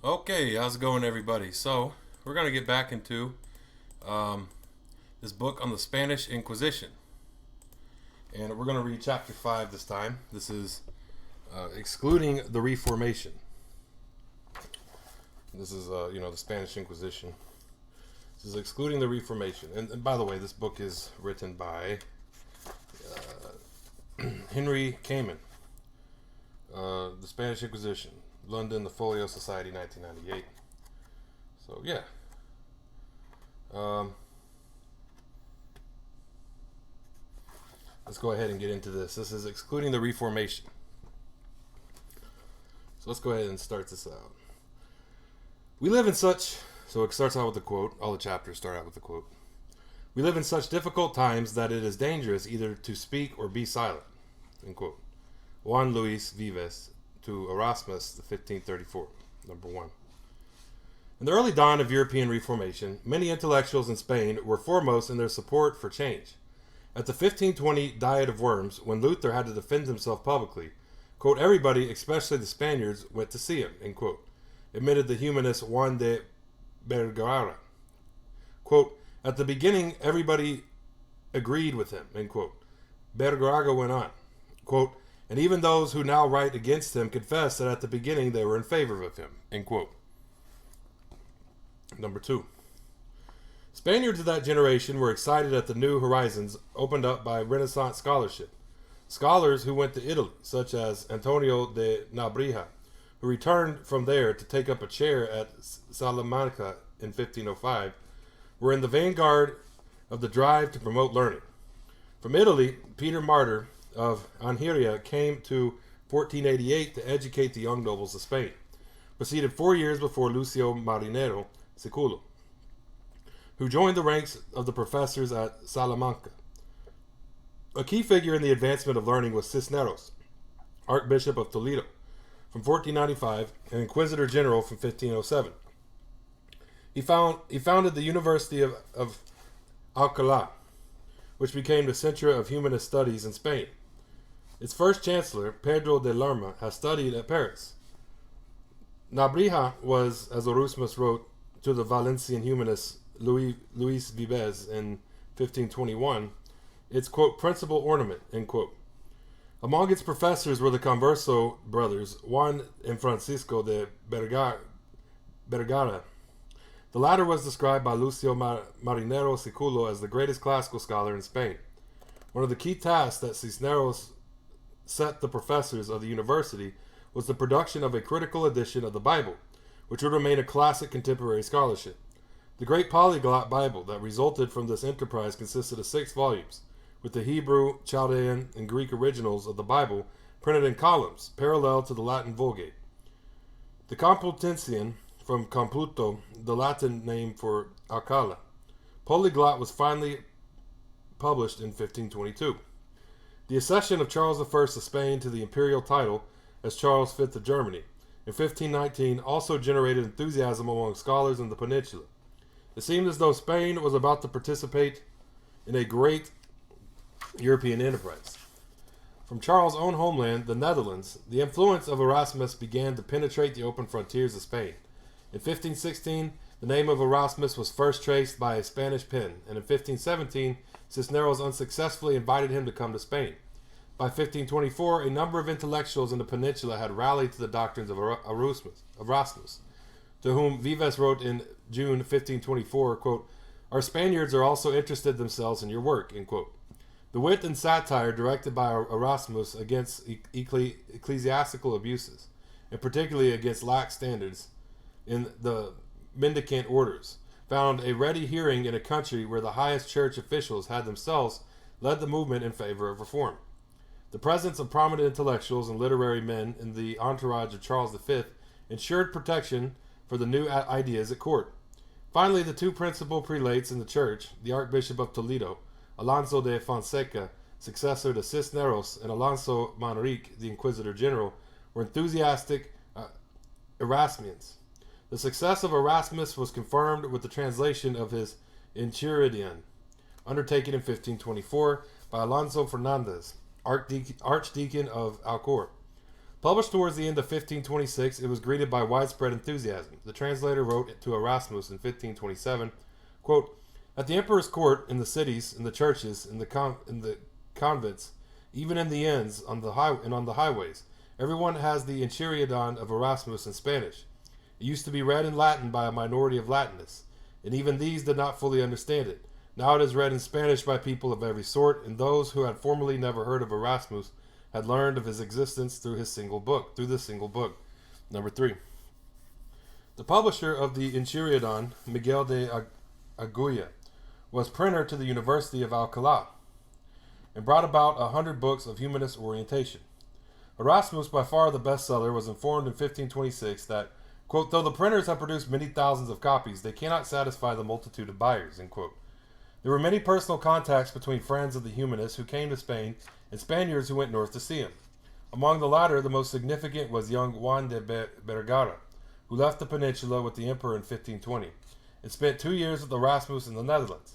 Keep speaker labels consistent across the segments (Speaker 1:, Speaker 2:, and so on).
Speaker 1: Okay, how's it going, everybody? So, we're going to get back into this book on the Spanish Inquisition. And we're going to read chapter 5 this time. This is Excluding the Reformation. This is, the Spanish Inquisition. This is Excluding the Reformation. And by the way, this book is written by Henry Kamen. The Spanish Inquisition. London, the Folio Society, 1998. So, yeah. Let's go ahead and get into this. This is Excluding the Reformation. So let's go ahead and start this out. We live in such... So it starts out with a quote. All the chapters start out with a quote. We live in such difficult times that it is dangerous either to speak or be silent. End quote. Juan Luis Vives to Erasmus, the 1534, number 1. In the early dawn of European Reformation, many intellectuals in Spain were foremost in their support for change. At the 1520 Diet of Worms, when Luther had to defend himself publicly, quote, everybody, especially the Spaniards, went to see him, end quote, admitted the humanist Juan de Vergara. Quote, at the beginning, everybody agreed with him, end quote. Vergara went on, quote, and even those who now write against him confess that at the beginning they were in favor of him, end quote. Number 2. Spaniards of that generation were excited at the new horizons opened up by Renaissance scholarship. Scholars who went to Italy, such as Antonio de Nebrija, who returned from there to take up a chair at Salamanca in 1505, were in the vanguard of the drive to promote learning. From Italy, Peter Martyr of Angeria came to 1488 to educate the young nobles of Spain, proceeded 4 years before Lucio Marinero Siculo, who joined the ranks of the professors at Salamanca. A key figure in the advancement of learning was Cisneros, Archbishop of Toledo, from 1495 and Inquisitor General from 1507. He founded the University of Alcalá, which became the center of humanist studies in Spain. Its first chancellor, Pedro de Lerma, has studied at Paris. Nebrija was, as Erasmus wrote to the Valencian humanist Luis Vives in 1521, its, quote, principal ornament, end quote. Among its professors were the Converso brothers, Juan and Francisco de Vergara. The latter was described by Lucio Marinero Siculo as the greatest classical scholar in Spain. One of the key tasks that Cisneros set the professors of the university was the production of a critical edition of the Bible, which would remain a classic contemporary scholarship. The great polyglot Bible that resulted from this enterprise consisted of 6 volumes, with the Hebrew, Chaldean, and Greek originals of the Bible printed in columns, parallel to the Latin Vulgate. The Complutensian, from Compluto, the Latin name for Alcala. Polyglot was finally published in 1522. The accession of Charles I of Spain to the imperial title as Charles V of Germany in 1519 also generated enthusiasm among scholars in the peninsula. It seemed as though Spain was about to participate in a great European enterprise. From Charles' own homeland, the Netherlands, the influence of Erasmus began to penetrate the open frontiers of Spain. In 1516, the name of Erasmus was first traced by a Spanish pen, and in 1517, Cisneros unsuccessfully invited him to come to Spain. By 1524, a number of intellectuals in the peninsula had rallied to the doctrines of Erasmus, to whom Vives wrote in June 1524, quote, our Spaniards are also interested themselves in your work, end quote. The wit and satire directed by Erasmus against ecclesiastical abuses, and particularly against lax standards in the mendicant orders, found a ready hearing in a country where the highest church officials had themselves led the movement in favor of reform. The presence of prominent intellectuals and literary men in the entourage of Charles V ensured protection for the new ideas at court. Finally, the 2 principal prelates in the church, the Archbishop of Toledo, Alonso de Fonseca, successor to Cisneros, and Alonso Manrique, the Inquisitor General, were enthusiastic Erasmians. The success of Erasmus was confirmed with the translation of his Enchiridion, undertaken in 1524 by Alonso Fernandez, Archdeacon of Alcor. Published towards the end of 1526, it was greeted by widespread enthusiasm. The translator wrote to Erasmus in 1527, quote, "At the emperor's court, in the cities, in the churches, in the convents, even in the inns, on the highways, everyone has the Inquisition of Erasmus in Spanish. It used to be read in Latin by a minority of Latinists, and even these did not fully understand it. Now it is read in Spanish by people of every sort, and those who had formerly never heard of Erasmus had learned of his existence through this single book. Number 3. The publisher of the Inquisition, Miguel de Agulla, was printer to the University of Alcalá, and brought about 100 books of humanist orientation. Erasmus, by far the bestseller, was informed in 1526 that, quote, "though the printers have produced many thousands of copies, they cannot satisfy the multitude of buyers," end quote. There were many personal contacts between friends of the humanists who came to Spain and Spaniards who went north to see him. Among the latter, the most significant was young Juan de Vergara, who left the peninsula with the emperor in 1520, and spent 2 years with Erasmus in the Netherlands.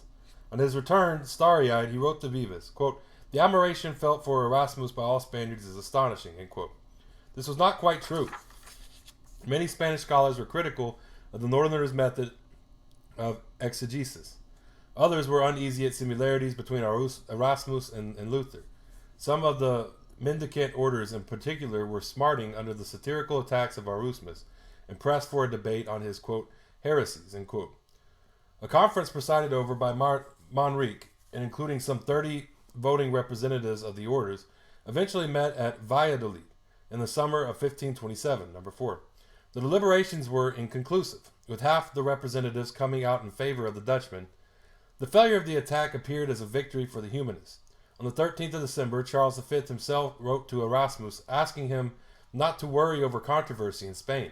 Speaker 1: On his return, starry-eyed, he wrote to Vives, quote, "The admiration felt for Erasmus by all Spaniards is astonishing," end quote. This was not quite true. Many Spanish scholars were critical of the Northerners' method of exegesis. Others were uneasy at similarities between Erasmus and Luther. Some of the mendicant orders in particular were smarting under the satirical attacks of Erasmus and pressed for a debate on his, quote, "heresies," end quote. A conference presided over by Manrique, and including some 30 voting representatives of the orders, eventually met at Valladolid in the summer of 1527, number 4. The deliberations were inconclusive, with half the representatives coming out in favor of the Dutchmen. The failure of the attack appeared as a victory for the humanists. On the 13th of December, Charles V himself wrote to Erasmus asking him not to worry over controversy in Spain.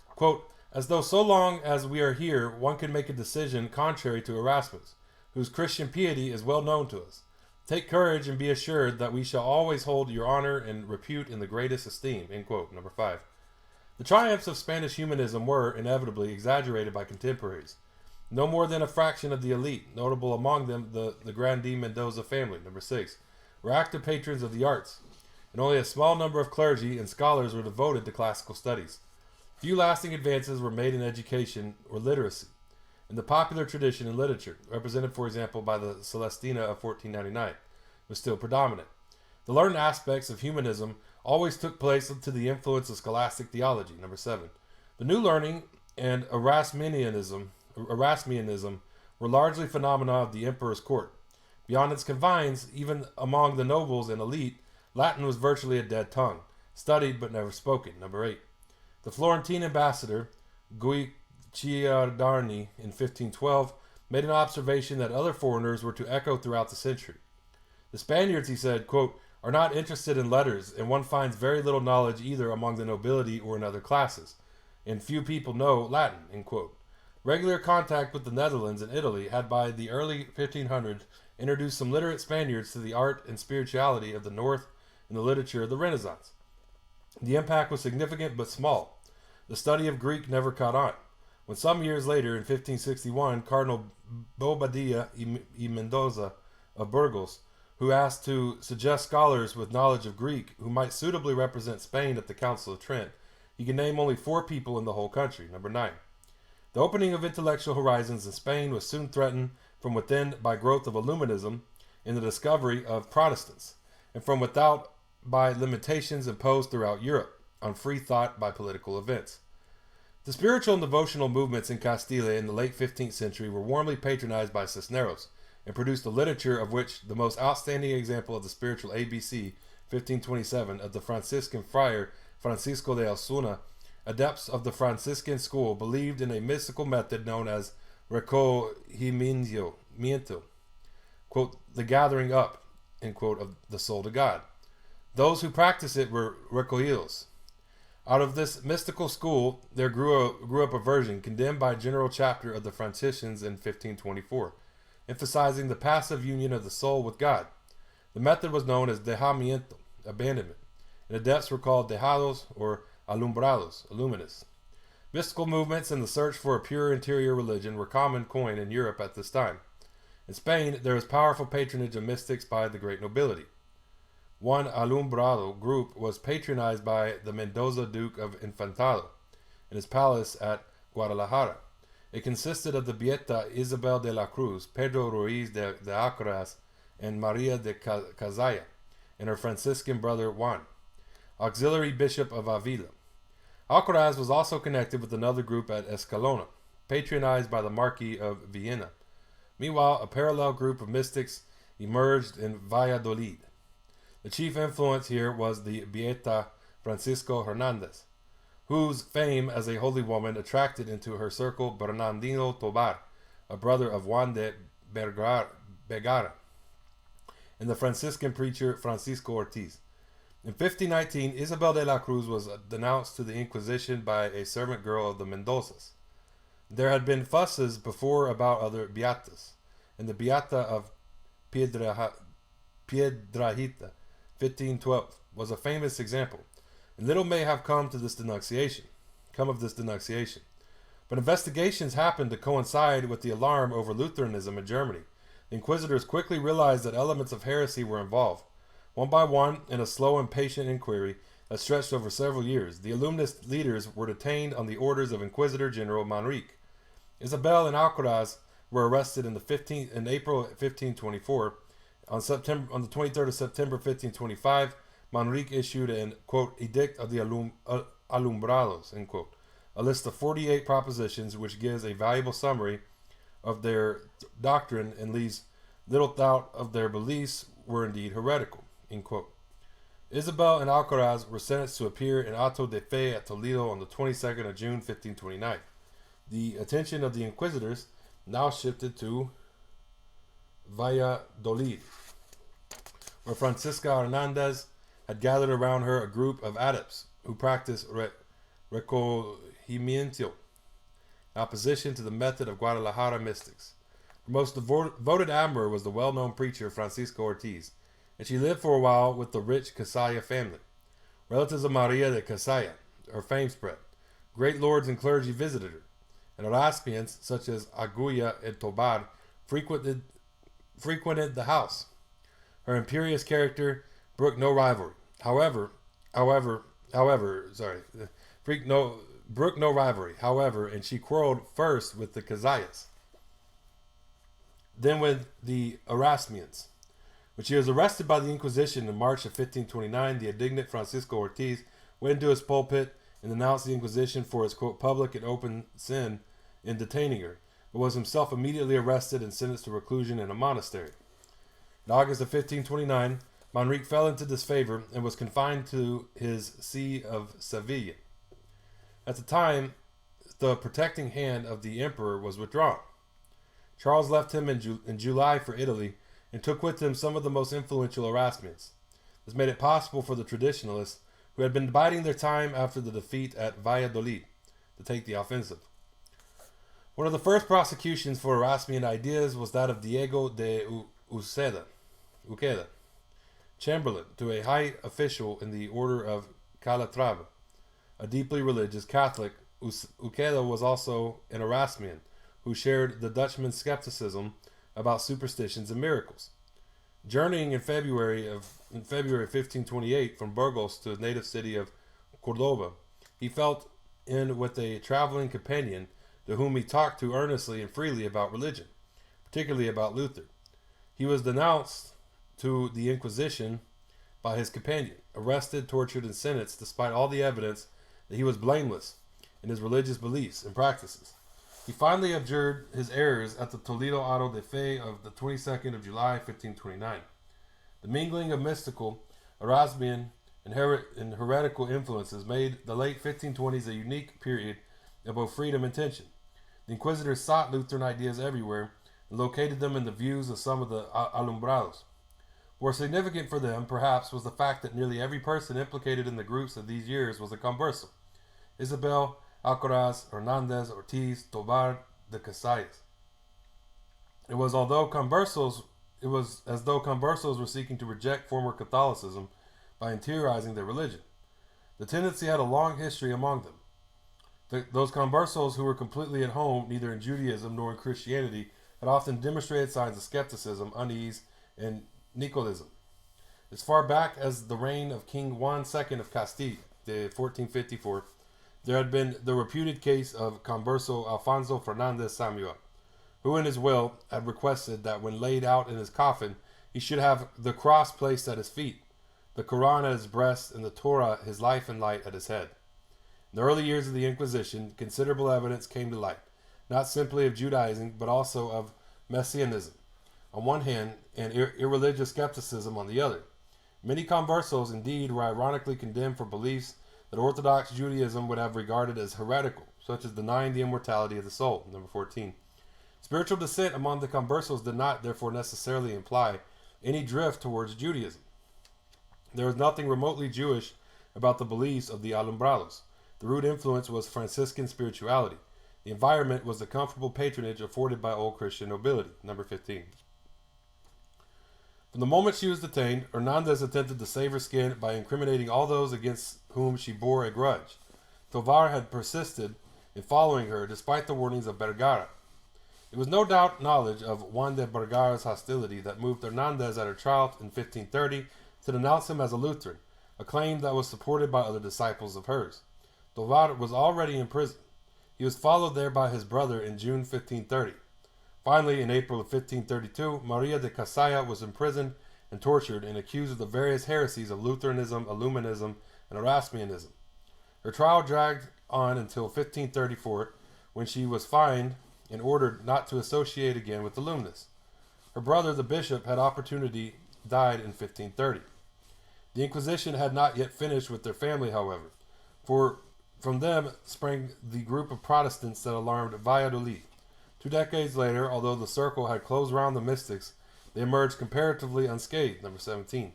Speaker 1: Quote, "as though so long as we are here, one could make a decision contrary to Erasmus, whose Christian piety is well known to us. Take courage and be assured that we shall always hold your honor and repute in the greatest esteem," end quote. Number 5. The triumphs of Spanish humanism were, inevitably, exaggerated by contemporaries. No more than a fraction of the elite, notable among them the Grande Mendoza family, number 6, were active patrons of the arts, and only a small number of clergy and scholars were devoted to classical studies. Few lasting advances were made in education or literacy, and the popular tradition in literature, represented for example by the Celestina of 1499, was still predominant. The learned aspects of humanism always took place to the influence of scholastic theology, number 7. The new learning and Erasmianism were largely phenomena of the emperor's court. Beyond its confines, even among the nobles and elite, Latin was virtually a dead tongue, studied but never spoken. Number 8. The Florentine ambassador, Guicciardini, in 1512, made an observation that other foreigners were to echo throughout the century. The Spaniards, he said, quote, "are not interested in letters, and one finds very little knowledge either among the nobility or in other classes, and few people know Latin," end quote. Regular contact with the Netherlands and Italy had by the early 1500s introduced some literate Spaniards to the art and spirituality of the North and the literature of the Renaissance. The impact was significant but small. The study of Greek never caught on. When some years later, in 1561, Cardinal Bobadilla y Mendoza of Burgos, who asked to suggest scholars with knowledge of Greek who might suitably represent Spain at the Council of Trent, he could name only 4 people in the whole country. Number 9. The opening of intellectual horizons in Spain was soon threatened from within by growth of Illuminism and the discovery of Protestants, and from without by limitations imposed throughout Europe on free thought by political events. The spiritual and devotional movements in Castile in the late 15th century were warmly patronized by Cisneros and produced a literature of which the most outstanding example of the spiritual ABC, 1527, of the Franciscan friar Francisco de Osuna, adepts of the Franciscan school, believed in a mystical method known as recogimiento, quote, "the gathering up," end quote, "of the soul to God." Those who practiced it were recogidos. Out of this mystical school, there grew up a version condemned by a general chapter of the Franciscans in 1524, emphasizing the passive union of the soul with God. The method was known as dejamiento, abandonment, and adepts were called dejados or alumbrados, illuminists. Mystical movements and the search for a pure interior religion were common coin in Europe at this time. In Spain, there was powerful patronage of mystics by the great nobility. One Alumbrado group was patronized by the Mendoza Duke of Infantado in his palace at Guadalajara. It consisted of the Beata Isabel de la Cruz, Pedro Ruiz de Acras, and Maria de Cazalla, and her Franciscan brother Juan, auxiliary bishop of Avila. Alcaraz was also connected with another group at Escalona, patronized by the Marquis of Villena. Meanwhile, a parallel group of mystics emerged in Valladolid. The chief influence here was the Beata Francisco Hernandez, whose fame as a holy woman attracted into her circle Bernardino Tobar, a brother of Juan de Vergara, and the Franciscan preacher Francisco Ortiz. In 1519, Isabel de la Cruz was denounced to the Inquisition by a servant girl of the Mendozas. There had been fusses before about other beatas, and the Beata of Piedrahita, 1512, was a famous example. And little may have come of this denunciation. But investigations happened to coincide with the alarm over Lutheranism in Germany. The inquisitors quickly realized that elements of heresy were involved. One by one, in a slow and patient inquiry that stretched over several years, the Illuminist leaders were detained on the orders of Inquisitor General Manrique. Isabel and Alcaraz were arrested in April 1524. On the 23rd of September 1525, Manrique issued an, quote, Edict of the Alumbrados, end quote, a list of 48 propositions which gives a valuable summary of their doctrine and leaves little doubt of their beliefs were indeed heretical, end quote. Isabel and Alcaraz were sentenced to appear in auto de fe at Toledo on the 22nd of June 1529. The attention of the inquisitors now shifted to Valladolid, where Francisca Hernandez had gathered around her a group of adepts who practiced recogimiento, in opposition to the method of Guadalajara mystics. Her most devoted admirer was the well-known preacher Francisco Ortiz, and she lived for a while with the rich Cazalla family. Relatives of Maria de Cazalla, her fame spread. Great lords and clergy visited her, and Erasmians such as Agulla and Tobar frequented the house. Her imperious character brooked no rivalry. However, and she quarreled first with the Cazallas, then with the Erasmians. When she was arrested by the Inquisition in March of 1529, the indignant Francisco Ortiz went into his pulpit and denounced the Inquisition for its, quote, public and open sin in detaining her, but was himself immediately arrested and sentenced to reclusion in a monastery. In August of 1529, Manrique fell into disfavor and was confined to his see of Seville. At the time, the protecting hand of the emperor was withdrawn. Charles left him in July for Italy and took with him some of the most influential Erasmians. This made it possible for the traditionalists, who had been biding their time after the defeat at Valladolid, to take the offensive. One of the first prosecutions for Erasmian ideas was that of Diego de Uceda, Chamberlain to a high official in the order of Calatrava, a deeply religious Catholic. Uceda was also an Erasmian who shared the Dutchman's skepticism about superstitions and miracles. Journeying in February 1528 from Burgos to the native city of Cordoba, he fell in with a traveling companion to whom he talked to earnestly and freely about religion, particularly about Luther. He was denounced to the Inquisition by his companion, arrested, tortured, and sentenced despite all the evidence that he was blameless in his religious beliefs and practices. He finally abjured his errors at the Toledo auto de fe of the 22nd of July, 1529. The mingling of mystical, Erasmian, and heretical influences made the late 1520s a unique period of both freedom and tension. The inquisitors sought Lutheran ideas everywhere and located them in the views of some of the Alumbrados. More significant for them, perhaps, was the fact that nearly every person implicated in the groups of these years was a converso. Isabel, Alcaraz, Hernandez, Ortiz, Tobar, the Cazallas. It was as though conversos were seeking to reject former Catholicism by interiorizing their religion. The tendency had a long history among them. Those conversos who were completely at home neither in Judaism nor in Christianity had often demonstrated signs of skepticism, unease, and Nicolism. As far back as the reign of King Juan II of Castile, 1454, there had been the reputed case of Converso Alfonso Fernandez Samuel, who in his will had requested that when laid out in his coffin, he should have the cross placed at his feet, the Quran at his breast, and the Torah, his life and light, at his head. In the early years of the Inquisition, considerable evidence came to light, not simply of Judaizing, but also of Messianism on one hand and irreligious skepticism on the other. Many conversos, indeed, were ironically condemned for beliefs that Orthodox Judaism would have regarded as heretical, such as denying the immortality of the soul, number 14. Spiritual descent among the conversos did not, therefore, necessarily imply any drift towards Judaism. There was nothing remotely Jewish about the beliefs of the Alumbrados. The root influence was Franciscan spirituality. The environment was the comfortable patronage afforded by old Christian nobility, number 15. From the moment she was detained, Hernandez attempted to save her skin by incriminating all those against whom she bore a grudge. Tovar had persisted in following her despite the warnings of Vergara. It was no doubt knowledge of Juan de Vergara's hostility that moved Hernandez at her trial in 1530 to denounce him as a Lutheran, a claim that was supported by other disciples of hers. Tovar was already in prison. He was followed there by his brother in June 1530. Finally, in April of 1532, Maria de Casaya was imprisoned and tortured and accused of the various heresies of Lutheranism, Illuminism, and Erasmianism. Her trial dragged on until 1534, when she was fined and ordered not to associate again with the Luminists. Her brother, the bishop, had opportunity died in 1530. The Inquisition had not yet finished with their family, however, for from them sprang the group of Protestants that alarmed Valladolid. 2 decades later, although the circle had closed around the mystics, they emerged comparatively unscathed, number 17.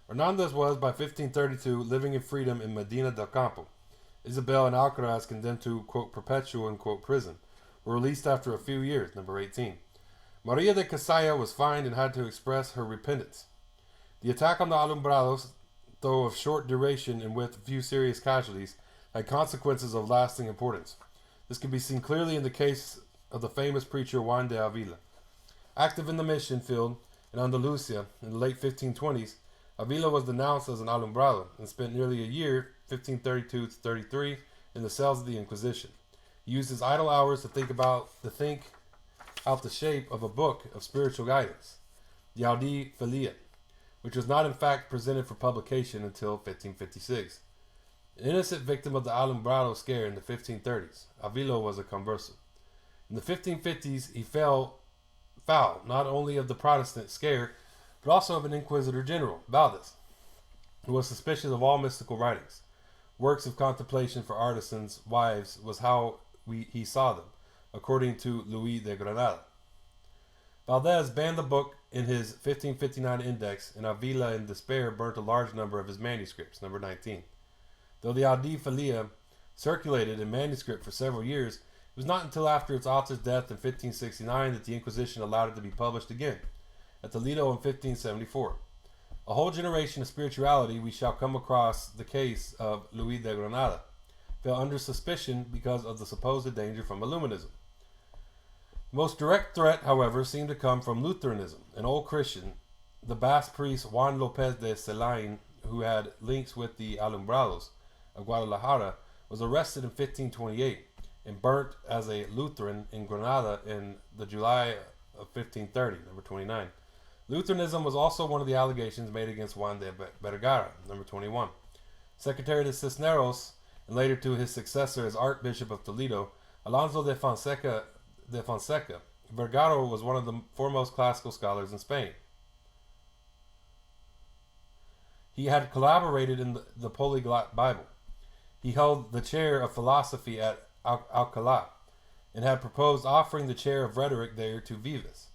Speaker 1: Hernandez was, by 1532, living in freedom in Medina del Campo. Isabel and Alcaraz, condemned to, quote, perpetual, quote, prison, were released after a few years, number 18. Maria de Casaya was fined and had to express her repentance. The attack on the Alumbrados, though of short duration and with few serious casualties, had consequences of lasting importance. This can be seen clearly in the case of the famous preacher Juan de Avila. Active in the mission field in Andalusia in the late 1520s, Avila was denounced as an alumbrado and spent nearly a year, 1532-33, in the cells of the Inquisition. He used his idle hours to think out the shape of a book of spiritual guidance, the Audi Filia, which was not in fact presented for publication until 1556. An innocent victim of the alumbrado scare in the 1530s, Avila was a converso. In the 1550s, he fell foul not only of the Protestant scare, but also of an Inquisitor General, Valdez, who was suspicious of all mystical writings. Works of contemplation for artisans' wives was how he saw them, according to Luis de Granada. Valdez banned the book in his 1559 index, and Avila, in despair, burnt a large number of his manuscripts, number 19. Though the Audi Filia circulated in manuscript for several years, it was not until after its author's death in 1569 that the Inquisition allowed it to be published again, at Toledo in 1574. A whole generation of spirituality, we shall come across the case of Luis de Granada, fell under suspicion because of the supposed danger from Illuminism. The most direct threat, however, seemed to come from Lutheranism. An old Christian, the Basque priest Juan Lopez de Celain, who had links with the Alumbrados of Guadalajara, was arrested in 1528 and burnt as a Lutheran in Granada in the July of 1530, number 29. Lutheranism was also one of the allegations made against Juan de Vergara, number 21. Secretary to Cisneros, and later to his successor as Archbishop of Toledo, Alonso de Fonseca, Vergara was one of the foremost classical scholars in Spain. He had collaborated in the Polyglot Bible. He held the chair of philosophy at Alcalá, and had proposed offering the chair of rhetoric there to Vives.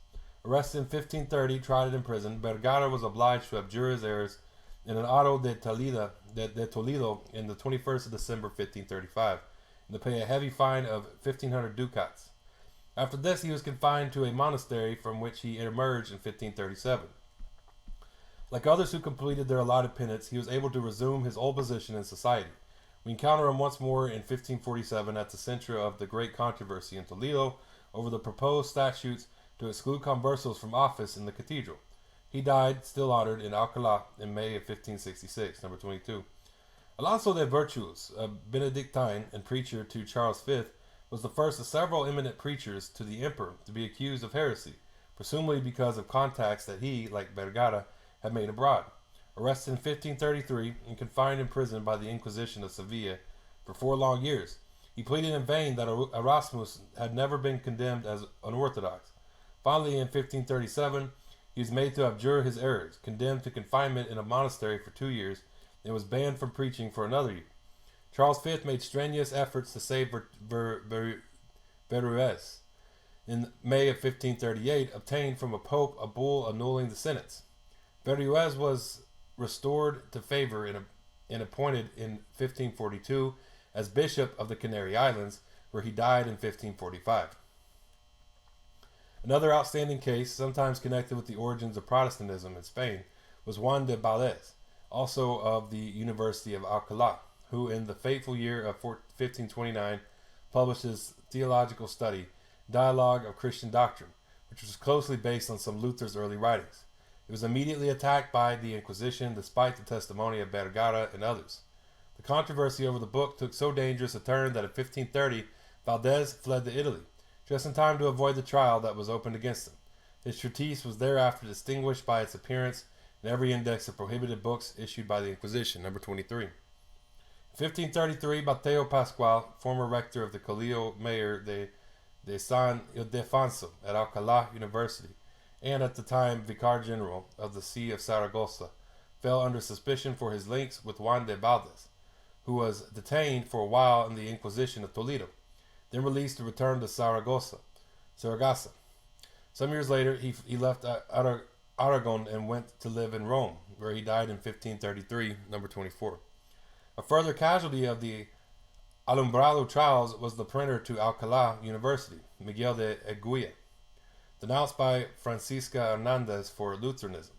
Speaker 1: Arrested in 1530, tried and imprisoned, Vergara was obliged to abjure his errors in an auto de Toledo in the 21st of December 1535, and to pay a heavy fine of 1,500 ducats. After this, he was confined to a monastery from which he emerged in 1537. Like others who completed their allotted penance, he was able to resume his old position in society. We encounter him once more in 1547 at the center of the great controversy in Toledo over the proposed statutes to exclude conversos from office in the cathedral. He died, still honored, in Alcalá in May of 1566, number 22. Alonso de Virtues, a Benedictine and preacher to Charles V, was the first of several eminent preachers to the emperor to be accused of heresy, presumably because of contacts that he, like Vergara, had made abroad. Arrested in 1533 and confined in prison by the Inquisition of Seville for 4 long years, he pleaded in vain that Erasmus had never been condemned as unorthodox. Finally, in 1537, he was made to abjure his errors, condemned to confinement in a monastery for 2 years, and was banned from preaching for another year. Charles V made strenuous efforts to save Berruez. In May of 1538, obtained from a pope a bull annulling the sentence. Berruez was restored to favor and appointed in 1542 as Bishop of the Canary Islands, where he died in 1545. Another outstanding case, sometimes connected with the origins of Protestantism in Spain, was Juan de Valdez, also of the University of Alcalá, who in the fateful year of 1529 published his theological study, Dialogue of Christian Doctrine, which was closely based on some of Luther's early writings. It was immediately attacked by the Inquisition, despite the testimony of Vergara and others. The controversy over the book took so dangerous a turn that in 1530, Valdez fled to Italy, just in time to avoid the trial that was opened against him. His treatise was thereafter distinguished by its appearance in every index of prohibited books issued by the Inquisition, number 23. In 1533, Mateo Pascual, former rector of the Colegio Mayor de San Ildefonso at Alcalá University, and at the time Vicar General of the See of Saragossa, fell under suspicion for his links with Juan de Valdez, who was detained for a while in the Inquisition of Toledo, then released to return to Saragossa. Some years later, he left Aragon and went to live in Rome, where he died in 1533, number 24. A further casualty of the Alumbrado trials was the printer to Alcalá University, Miguel de Eguia, denounced by Francisca Hernandez for Lutheranism.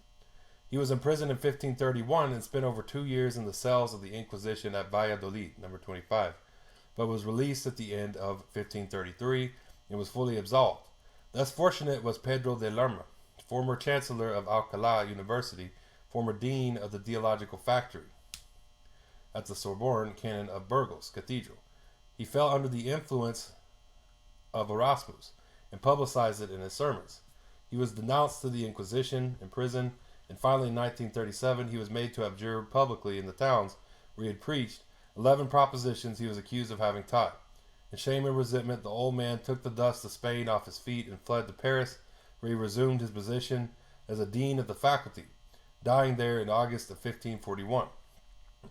Speaker 1: He was imprisoned in 1531 and spent over 2 years in the cells of the Inquisition at Valladolid, number 25, but was released at the end of 1533 and was fully absolved. Thus fortunate was Pedro de Lerma, former chancellor of Alcalá University, former dean of the theological faculty at the Sorbonne canon of Burgos Cathedral. He fell under the influence of Erasmus and publicized it in his sermons. He was denounced to the Inquisition, imprisoned, and finally in 1937 he was made to abjure publicly in the towns where he had preached 11 propositions he was accused of having taught. In shame and resentment, the old man took the dust of Spain off his feet and fled to Paris, where he resumed his position as a dean of the faculty, dying there in August of 1541.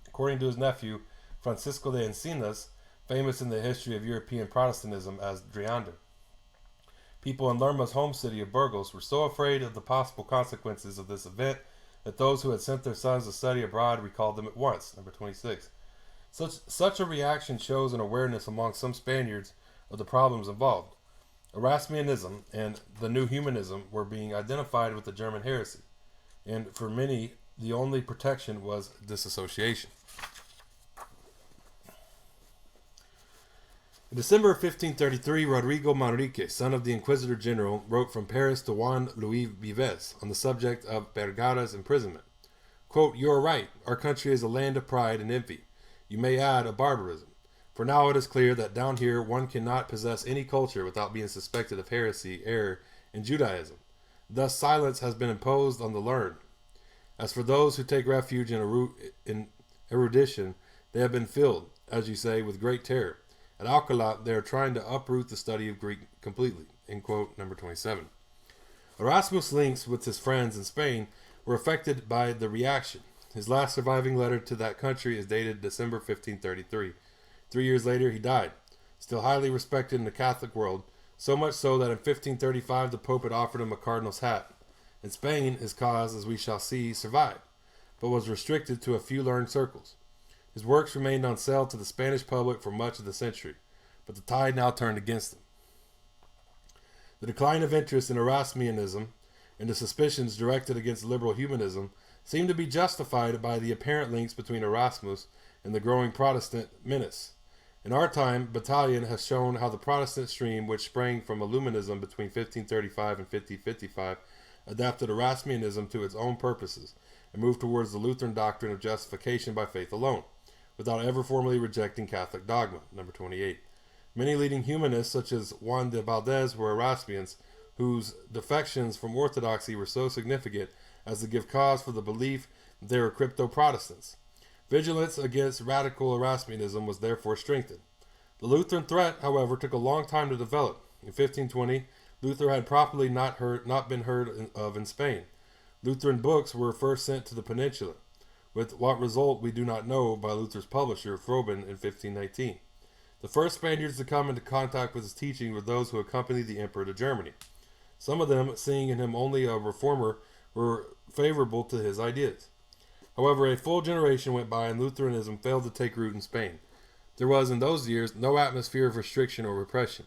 Speaker 1: According to his nephew, Francisco de Encinas, famous in the history of European Protestantism as Dreander. People in Lerma's home city of Burgos were so afraid of the possible consequences of this event that those who had sent their sons to study abroad recalled them at once, number 26. Such a reaction shows an awareness among some Spaniards of the problems involved. Erasmianism and the New Humanism were being identified with the German heresy, and for many, the only protection was disassociation. In December of 1533, Rodrigo Manrique, son of the Inquisitor General, wrote from Paris to Juan Luis Vives on the subject of Vergara's imprisonment. Quote, "You are right. Our country is a land of pride and envy. You may add of barbarism. For now it is clear that down here one cannot possess any culture without being suspected of heresy, error, and Judaism. Thus silence has been imposed on the learned. As for those who take refuge in erudition, they have been filled, as you say, with great terror. At Alcalá, they are trying to uproot the study of Greek completely." End quote, number 27. Erasmus' links with his friends in Spain were affected by the reaction. His last surviving letter to that country is dated December 1533. 3 years later, he died, still highly respected in the Catholic world, so much so that in 1535 the Pope had offered him a cardinal's hat. In Spain, his cause, as we shall see, survived, but was restricted to a few learned circles. His works remained on sale to the Spanish public for much of the century, but the tide now turned against him. The decline of interest in Erasmianism and the suspicions directed against liberal humanism seem to be justified by the apparent links between Erasmus and the growing Protestant menace. In our time, Battalion has shown how the Protestant stream, which sprang from Illuminism between 1535 and 1555, adapted Erasmianism to its own purposes, and moved towards the Lutheran doctrine of justification by faith alone, without ever formally rejecting Catholic dogma. Number 28. Many leading humanists, such as Juan de Valdez, were Erasmians, whose defections from orthodoxy were so significant as to give cause for the belief that they were crypto-Protestants. Vigilance against radical Erasmianism was therefore strengthened. The Lutheran threat, however, took a long time to develop. In 1520, Luther had probably not been heard of in Spain. Lutheran books were first sent to the peninsula, with what result we do not know, by Luther's publisher, Froben, in 1519. The first Spaniards to come into contact with his teaching were those who accompanied the emperor to Germany. Some of them, seeing in him only a reformer, were favorable to his ideas. However, a full generation went by and Lutheranism failed to take root in Spain. There was, in those years, no atmosphere of restriction or repression.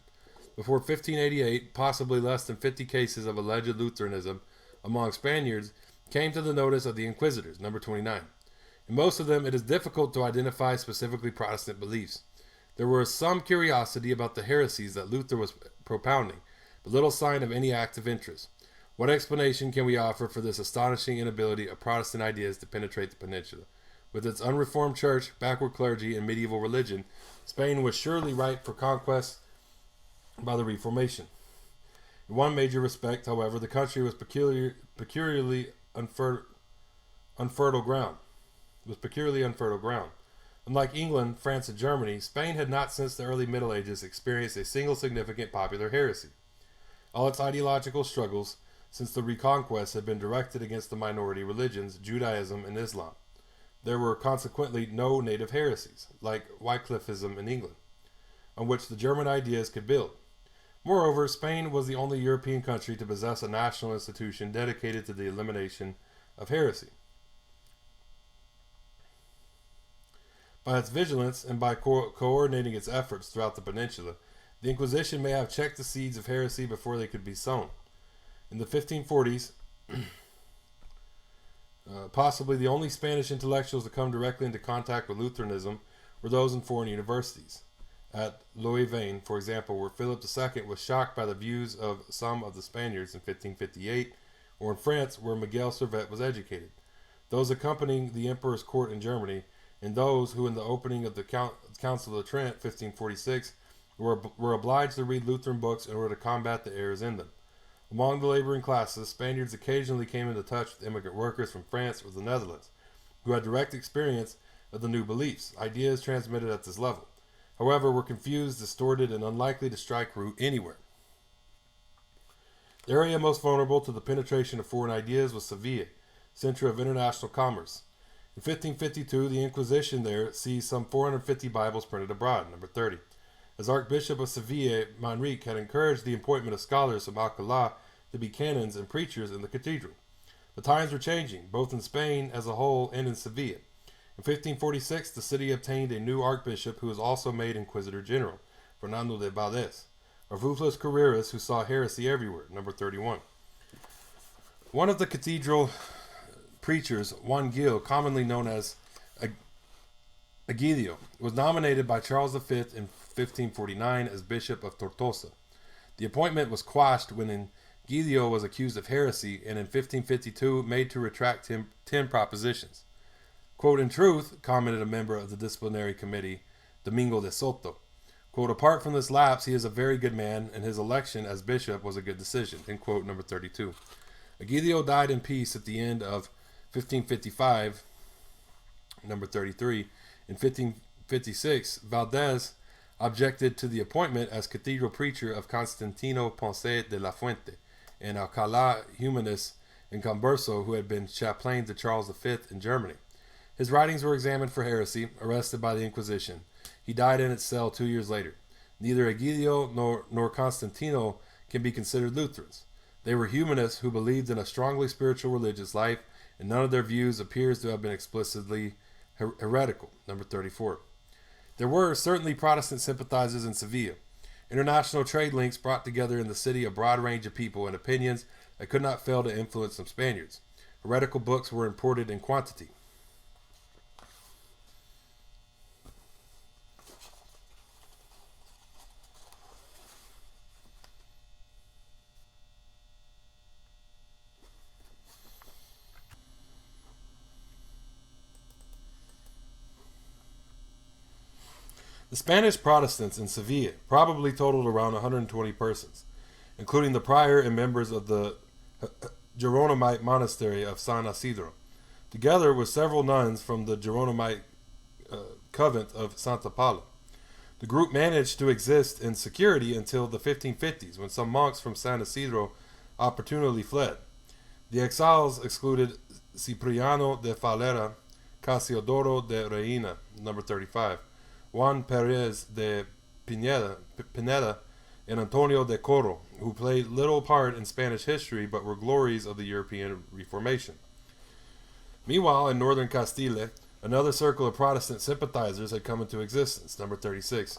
Speaker 1: Before 1588, possibly less than 50 cases of alleged Lutheranism among Spaniards came to the notice of the Inquisitors, number 29. In most of them, it is difficult to identify specifically Protestant beliefs. There was some curiosity about the heresies that Luther was propounding, but little sign of any active interest. What explanation can we offer for this astonishing inability of Protestant ideas to penetrate the peninsula? With its unreformed church, backward clergy, and medieval religion, Spain was surely ripe for conquest by the Reformation. In one major respect, however, the country was peculiarly unfertile ground. Unlike England, France, and Germany, Spain had not since the early Middle Ages experienced a single significant popular heresy. All its ideological struggles since the Reconquest had been directed against the minority religions, Judaism and Islam. There were consequently no native heresies, like Wycliffism in England, on which the German ideas could build. Moreover, Spain was the only European country to possess a national institution dedicated to the elimination of heresy. By its vigilance and by coordinating its efforts throughout the peninsula, the Inquisition may have checked the seeds of heresy before they could be sown. In the 1540s, possibly the only Spanish intellectuals to come directly into contact with Lutheranism were those in foreign universities. At Louvain, for example, where Philip II was shocked by the views of some of the Spaniards in 1558, or in France, where Miguel Servet was educated. Those accompanying the emperor's court in Germany, and those who in the opening of the Council of Trent, 1546, were obliged to read Lutheran books in order to combat the errors in them. Among the laboring classes, Spaniards occasionally came into touch with immigrant workers from France or the Netherlands, who had direct experience of the new beliefs, ideas transmitted at this level. However, were confused, distorted, and unlikely to strike root anywhere. The area most vulnerable to the penetration of foreign ideas was Seville, center of international commerce. In 1552, the Inquisition there seized some 450 Bibles printed abroad, number 30. As Archbishop of Seville, Manrique had encouraged the appointment of scholars from Alcalá to be canons and preachers in the cathedral. The times were changing, both in Spain as a whole and in Seville. In 1546, the city obtained a new archbishop who was also made Inquisitor General, Fernando de Valdez, a ruthless careerist who saw heresy everywhere, number 31. One of the cathedral preachers, Juan Gil, commonly known as Egidio, was nominated by Charles V in 1549 as Bishop of Tortosa. The appointment was quashed when Egidio was accused of heresy and in 1552 made to retract 10 propositions. Quote, "In truth," commented a member of the disciplinary committee, Domingo de Soto, quote, "apart from this lapse, he is a very good man, and his election as bishop was a good decision," end quote, number 32. Egidio died in peace at the end of 1555, number 33. In 1556, Valdez objected to the appointment as cathedral preacher of Constantino Ponce de la Fuente, an Alcalá humanist in Converso who had been chaplain to Charles V in Germany. His writings were examined for heresy, arrested by the Inquisition. He died in its cell 2 years later. Neither Egidio nor Constantino can be considered Lutherans. They were humanists who believed in a strongly spiritual religious life, and none of their views appears to have been explicitly heretical, number 34. There were certainly Protestant sympathizers in Seville. International trade links brought together in the city a broad range of people and opinions that could not fail to influence some Spaniards. Heretical books were imported in quantity. The Spanish Protestants in Sevilla probably totaled around 120 persons, including the prior and members of the Geronimite monastery of San Isidro, together with several nuns from the Geronimite convent of Santa Paula. The group managed to exist in security until the 1550s, when some monks from San Isidro opportunely fled. The exiles excluded Cipriano de Falera, Casiodoro de Reina, number 35, Juan Perez de Pineda, and Antonio de Coro, who played little part in Spanish history but were glories of the European Reformation. Meanwhile, in northern Castile, another circle of Protestant sympathizers had come into existence, number 36.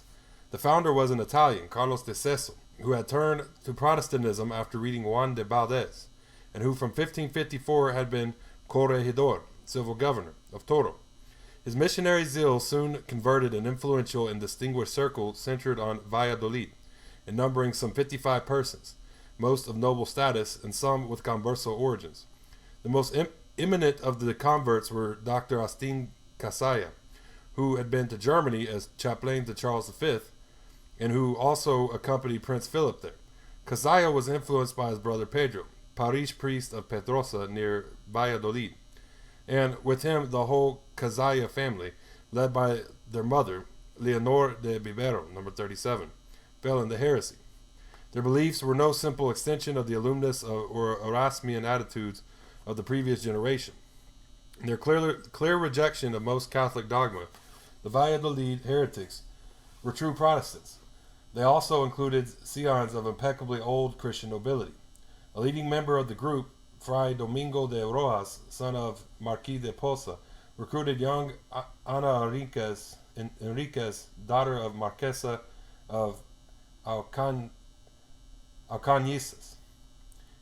Speaker 1: The founder was an Italian, Carlos de Seso, who had turned to Protestantism after reading Juan de Valdez, and who from 1554 had been corregidor, civil governor, of Toro. His missionary zeal soon converted an influential and distinguished circle centered on Valladolid, and numbering some 55 persons, most of noble status and some with converso origins. The most eminent of the converts were Dr. Austin Casaya, who had been to Germany as chaplain to Charles V, and who also accompanied Prince Philip there. Casaya was influenced by his brother Pedro, parish priest of Pedrosa near Valladolid, and with him the whole Casaya family, led by their mother, Leonor de Vivero, number 37, fell into heresy. Their beliefs were no simple extension of the alumnus or Erasmian attitudes of the previous generation. In their clear rejection of most Catholic dogma, the Valladolid heretics were true Protestants. They also included scions of impeccably old Christian nobility. A leading member of the group, Fray Domingo de Rojas, son of Marquis de Poza, recruited young Ana Enriquez, daughter of Marquesa of Alcañices.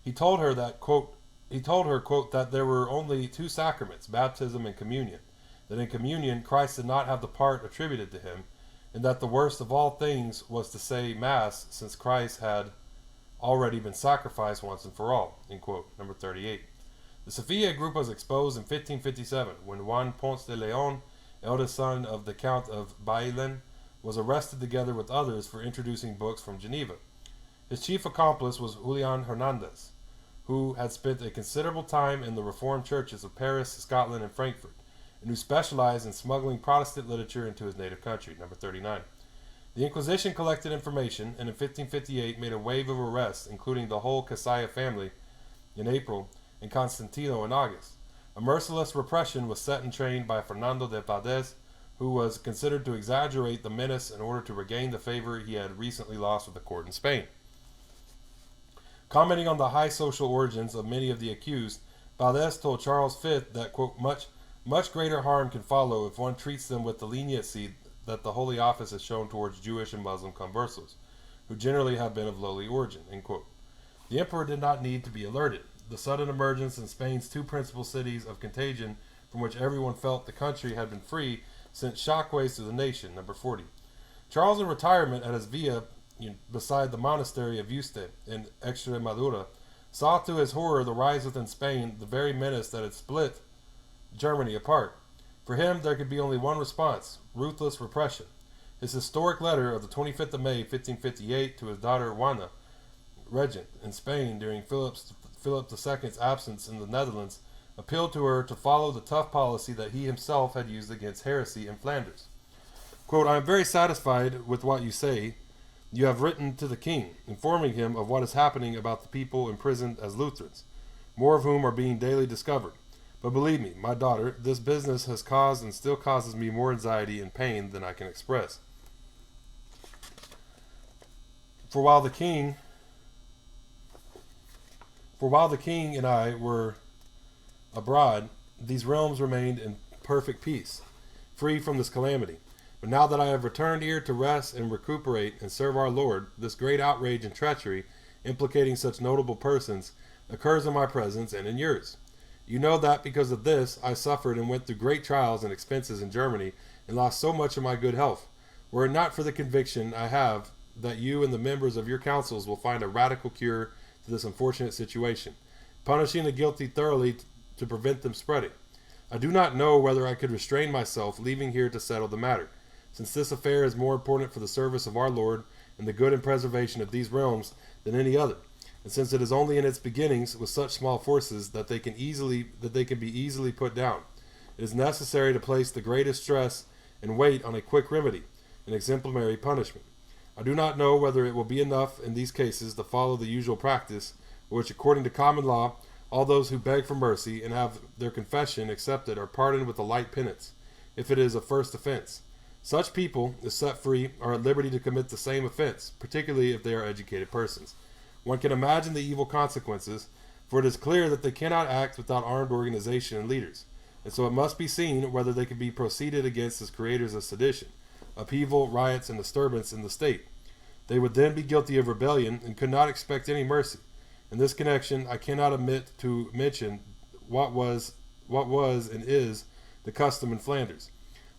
Speaker 1: He told her, quote, that there were only two sacraments, baptism and communion, that in communion Christ did not have the part attributed to him, and that the worst of all things was to say Mass, since Christ had already been sacrificed once and for all, end quote, number 38. The Sevilla group was exposed in 1557, when Juan Ponce de Leon, eldest son of the Count of Bailen, was arrested together with others for introducing books from Geneva. His chief accomplice was Julian Hernandez, who had spent a considerable time in the Reformed churches of Paris, Scotland, and Frankfurt, and who specialized in smuggling Protestant literature into his native country, number 39. The Inquisition collected information, and in 1558 made a wave of arrests, including the whole Casaya family in April and Constantino in August. A merciless repression was set in train by Fernando de Valdez, who was considered to exaggerate the menace in order to regain the favor he had recently lost with the court in Spain. Commenting on the high social origins of many of the accused, Valdez told Charles V that, quote, much greater harm can follow if one treats them with the leniency that the Holy Office has shown towards Jewish and Muslim conversos, who generally have been of lowly origin, end quote. The emperor did not need to be alerted. The sudden emergence in Spain's two principal cities of contagion, from which everyone felt the country had been free, sent shockwaves to the nation, number 40. Charles, in retirement at his villa beside the monastery of Yuste in Extremadura, saw to his horror the rise within Spain the very menace that had split Germany apart. For him, there could be only one response: ruthless repression. His historic letter of the 25th of May, 1558, to his daughter Juana, regent in Spain during Philip II's absence in the Netherlands, appealed to her to follow the tough policy that he himself had used against heresy in Flanders. Quote, I am very satisfied with what you say. You have written to the king, informing him of what is happening about the people imprisoned as Lutherans, more of whom are being daily discovered. But believe me, my daughter, this business has caused and still causes me more anxiety and pain than I can express. For while the king and I were abroad, these realms remained in perfect peace, free from this calamity. But now that I have returned here to rest and recuperate and serve our Lord, this great outrage and treachery, implicating such notable persons, occurs in my presence and in yours. You know that because of this, I suffered and went through great trials and expenses in Germany, and lost so much of my good health. Were it not for the conviction I have that you and the members of your councils will find a radical cure to this unfortunate situation, punishing the guilty thoroughly to prevent them spreading. I do not know whether I could restrain myself leaving here to settle the matter. since this affair is more important for the service of our Lord and the good and preservation of these realms than any other, and since it is only in its beginnings with such small forces that they can be easily put down, it is necessary to place the greatest stress and weight on a quick remedy, an exemplary punishment. I do not know whether it will be enough in these cases to follow the usual practice, which, according to common law, all those who beg for mercy and have their confession accepted are pardoned with a light penance, if it is a first offense. Such people, if set free, are at liberty to commit the same offense, particularly if they are educated persons. One can imagine the evil consequences, for it is clear that they cannot act without armed organization and leaders, and so it must be seen whether they can be proceeded against as creators of sedition, upheaval, riots, and disturbance in the state. They would then be guilty of rebellion and could not expect any mercy. In this connection, I cannot omit to mention what was and is the custom in Flanders.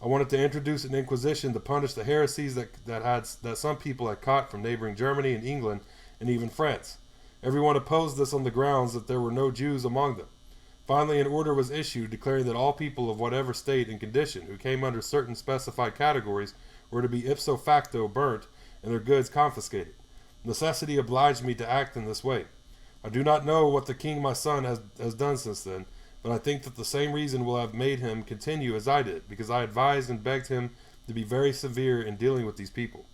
Speaker 1: I wanted to introduce an Inquisition to punish the heresies that some people had caught from neighboring Germany and England and even France. Everyone opposed this on the grounds that there were no Jews among them. Finally, an order was issued declaring that all people of whatever state and condition who came under certain specified categories were to be ipso facto burnt and their goods confiscated. Necessity obliged me to act in this way. I do not know what the king my son has done since then, but I think that the same reason will have made him continue as I did, because I advised and begged him to be very severe in dealing with these people.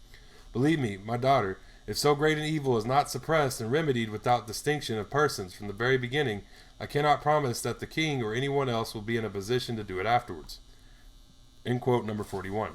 Speaker 1: Believe me, my daughter, if so great an evil is not suppressed and remedied without distinction of persons from the very beginning, I cannot promise that the king or anyone else will be in a position to do it afterwards. End quote, number 41.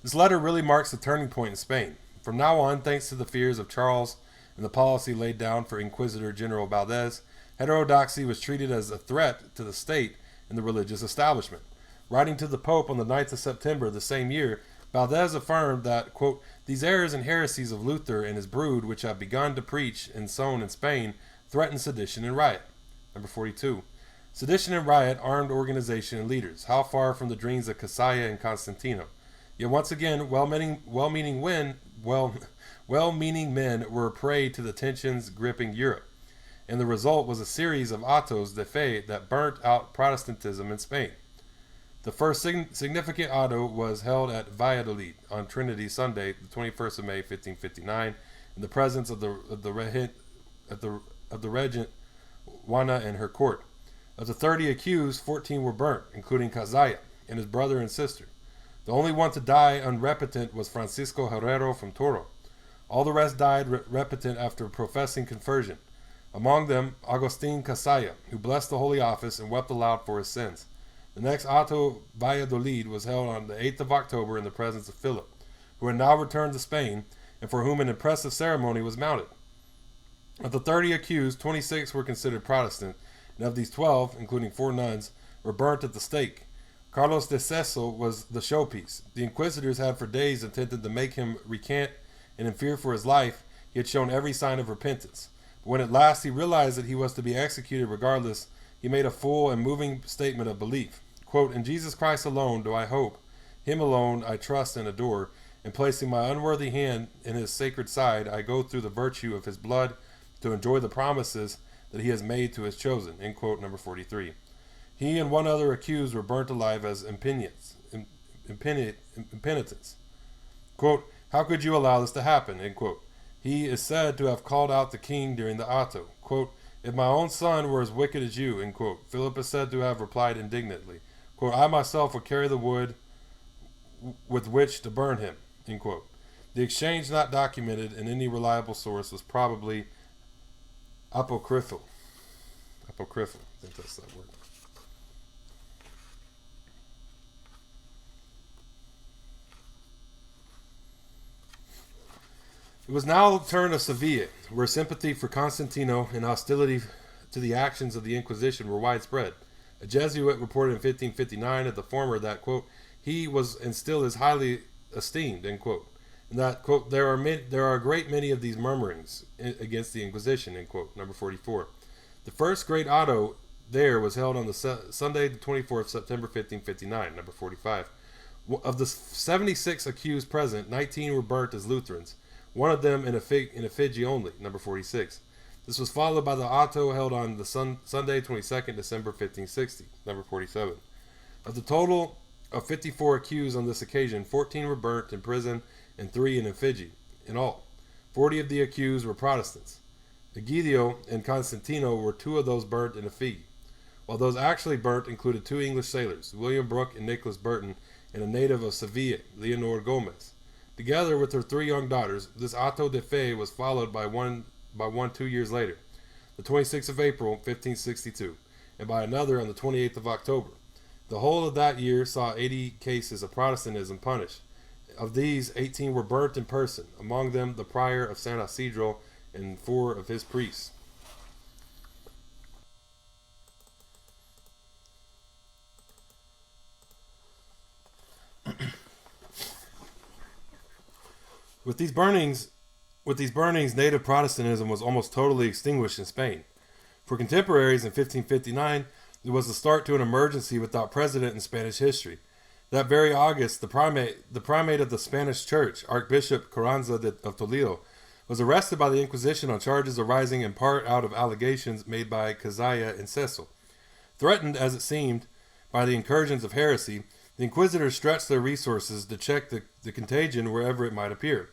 Speaker 1: This letter really marks the turning point in Spain. From now on, thanks to the fears of Charles and the policy laid down for Inquisitor General Valdez, heterodoxy was treated as a threat to the state and the religious establishment. Writing to the Pope on the 9th of September the same year, Valdez affirmed that, quote, these errors and heresies of Luther and his brood, which have begun to preach and sown in Spain, threaten sedition and riot. Number 42. Sedition and riot, armed organization and leaders. How far from the dreams of Casaya and Constantino. Yet once again, well-meaning men were a prey to the tensions gripping Europe, and the result was a series of autos de fe that burnt out Protestantism in Spain. The first significant auto was held at Valladolid on Trinity Sunday, the 21st of May, 1559, in the presence of the regent Juana and her court. Of the 30 accused, 14 were burnt, including Casaya and his brother and sister. The only one to die unrepentant was Francisco Herrero from Toro. All the rest died repentant after professing conversion. Among them, Agustin Casaya, who blessed the Holy Office and wept aloud for his sins. The next auto Valladolid was held on the 8th of October in the presence of Philip, who had now returned to Spain, and for whom an impressive ceremony was mounted. Of the 30 accused, 26 were considered Protestant, and of these 12, including 4 nuns, were burnt at the stake. Carlos de Cecil was the showpiece. The inquisitors had for days intended to make him recant, and in fear for his life, he had shown every sign of repentance. But when at last he realized that he was to be executed regardless, he made a full and moving statement of belief. Quote, in Jesus Christ alone do I hope, him alone I trust and adore, and placing my unworthy hand in his sacred side, I go through the virtue of his blood to enjoy the promises that he has made to his chosen. End quote, number 43. He and one other accused were burnt alive as impenitents. Quote, how could you allow this to happen? End quote. He is said to have called out the king during the auto. Quote, if my own son were as wicked as you, end quote. Philip is said to have replied indignantly, quote, I myself would carry the wood with which to burn him, end quote. The exchange not documented in any reliable source was probably apocryphal. Apocryphal, I think that's that word. It was now the turn of Seville, where sympathy for Constantino and hostility to the actions of the Inquisition were widespread. A Jesuit reported in 1559 of the former that, quote, he was and still is highly esteemed, end quote, and that, quote, there are a great many of these murmurings against the Inquisition, end quote, number 44. The first great auto there was held on the Sunday, the 24th of September, 1559, number 45. Of the 76 accused present, 19 were burnt as Lutherans, one of them in effigy only, number 46. This was followed by the auto held on the Sunday, 22nd December 1560, number 47. Of the total Of 54 accused on this occasion, 14 were burnt in prison and 3 in effigy. In all, 40 of the accused were Protestants. Egidio and Constantino were 2 of those burnt in effigy, while those actually burnt included 2 English sailors, William Brooke and Nicholas Burton, and a native of Seville, Leonor Gomez. Together with her 3 young daughters, this auto de fe was followed by one 2 years later, the 26th of April, 1562, and by another on the 28th of October. The whole of that year saw 80 cases of Protestantism punished. Of these, 18 were burnt in person, among them the prior of San Isidro and 4 of his priests. With these burnings, native Protestantism was almost totally extinguished in Spain. For contemporaries in 1559, it was the start to an emergency without precedent in Spanish history. That very August, the primate of the Spanish Church, Archbishop Carranza of Toledo, was arrested by the Inquisition on charges arising in part out of allegations made by Cazalla and Cecil. Threatened, as it seemed, by the incursions of heresy, the Inquisitors stretched their resources to check the contagion wherever it might appear.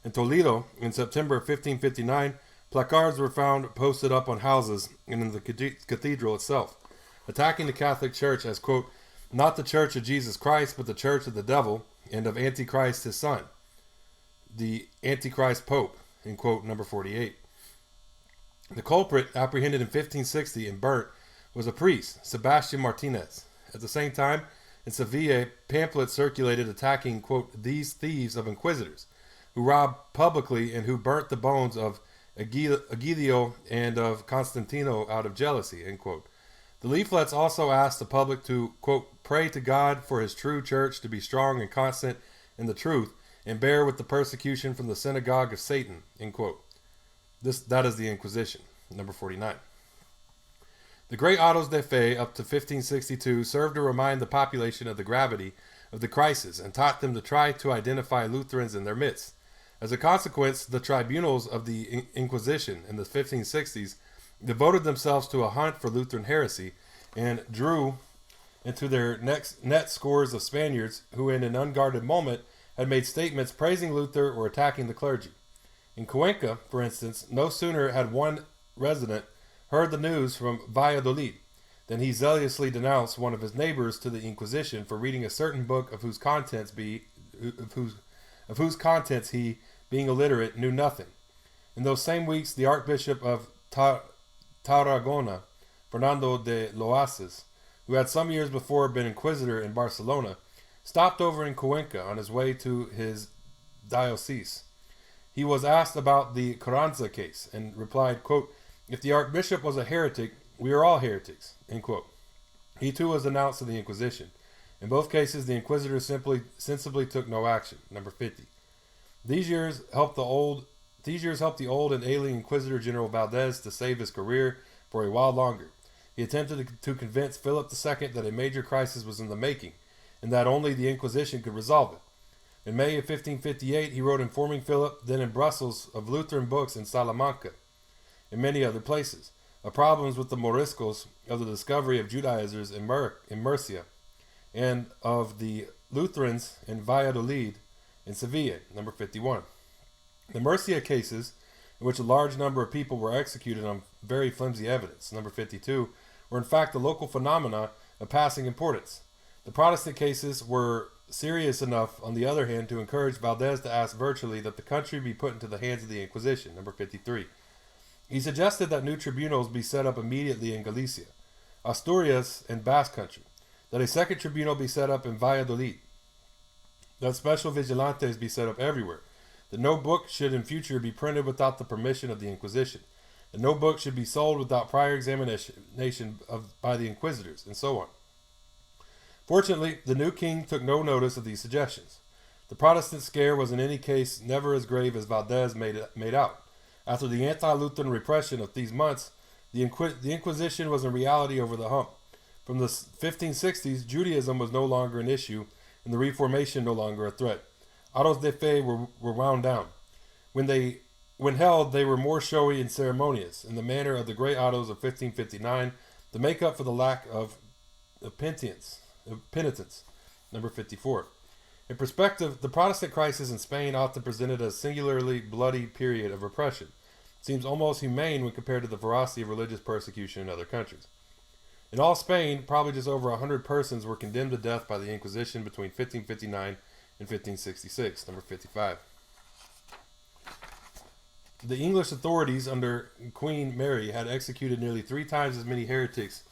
Speaker 1: In Toledo, in September of 1559, placards were found posted up on houses and in the cathedral itself, attacking the Catholic Church as, quote, not the Church of Jesus Christ, but the Church of the Devil, and of Antichrist his son, the Antichrist Pope, in quote, number 48. The culprit, apprehended in 1560 and burnt, was a priest, Sebastian Martinez. At the same time, in Seville, pamphlets circulated attacking, quote, these thieves of inquisitors, who robbed publicly and who burnt the bones of Egidio and of Constantino out of jealousy, end quote. The leaflets also asked the public to, quote, pray to God for his true church to be strong and constant in the truth and bear with the persecution from the synagogue of Satan, end quote. That is the Inquisition, number 49. The great autos de fe up to 1562 served to remind the population of the gravity of the crisis and taught them to try to identify Lutherans in their midst. As a consequence, the tribunals of the Inquisition in the 1560s devoted themselves to a hunt for Lutheran heresy and drew into their net scores of Spaniards who in an unguarded moment had made statements praising Luther or attacking the clergy. In Cuenca, for instance, no sooner had one resident heard the news from Valladolid than he zealously denounced one of his neighbors to the Inquisition for reading a certain book of whose contents he, being illiterate, knew nothing. In those same weeks, the Archbishop of Tarragona, Fernando de Loases, who had some years before been inquisitor in Barcelona, stopped over in Cuenca on his way to his diocese. He was asked about the Carranza case and replied, quote, if the Archbishop was a heretic, we are all heretics, end quote. He too was denounced to the Inquisition. In both cases, the Inquisitors sensibly took no action, number 50. These years helped the old and ailing Inquisitor General Valdez to save his career for a while longer. He attempted to convince Philip II that a major crisis was in the making, and that only the Inquisition could resolve it. In May of 1558, he wrote informing Philip, then in Brussels, of Lutheran books in Salamanca and many other places, of problems with the Moriscos, of the discovery of Judaizers in Murcia, and of the Lutherans in Valladolid and Seville, number 51. The Murcia cases, in which a large number of people were executed on very flimsy evidence, number 52, were in fact a local phenomena of passing importance. The Protestant cases were serious enough, on the other hand, to encourage Valdez to ask virtually that the country be put into the hands of the Inquisition, number 53. He suggested that new tribunals be set up immediately in Galicia, Asturias, and Basque Country, that a second tribunal be set up in Valladolid, that special vigilantes be set up everywhere, that no book should in future be printed without the permission of the Inquisition, that no book should be sold without prior examination by the Inquisitors, and so on. Fortunately, the new king took no notice of these suggestions. The Protestant scare was in any case never as grave as Valdez made out. After the anti-Lutheran repression of these months, the Inquisition was in reality over the hump. From the 1560s, Judaism was no longer an issue, and the Reformation no longer a threat. Autos de fe were wound down. When held, they were more showy and ceremonious, in the manner of the great autos of 1559, to make up for the lack of penitence. Number 54. In perspective, the Protestant crisis in Spain often presented a singularly bloody period of repression. It seems almost humane when compared to the ferocity of religious persecution in other countries. In all Spain, probably just over 100 persons were condemned to death by the Inquisition between 1559 and 1566. Number 55. The English authorities under Queen Mary had executed nearly 3 times as many heretics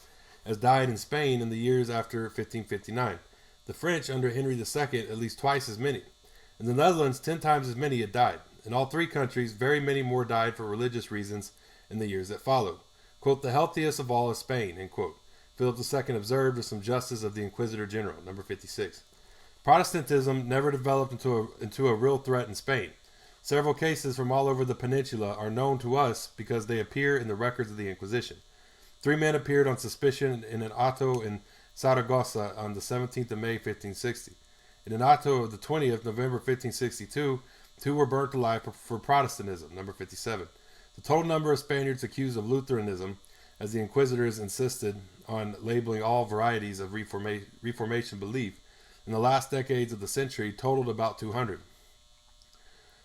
Speaker 1: as died in Spain in the years after 1559. The French under Henry II at least twice as many. In the Netherlands, 10 times as many had died. In all 3 countries, very many more died for religious reasons in the years that followed. Quote, the healthiest of all is Spain, end quote. Philip II observed with some justice of the Inquisitor General. Number 56. Protestantism never developed into a real threat in Spain. Several cases from all over the peninsula are known to us because they appear in the records of the Inquisition. 3 men appeared on suspicion in an auto in Saragossa on the 17th of May, 1560. In an auto of the 20th of November, 1562, 2 were burnt alive for Protestantism. Number 57. The total number of Spaniards accused of Lutheranism, as the Inquisitors insisted on labeling all varieties of Reformation belief, in the last decades of the century totaled about 200.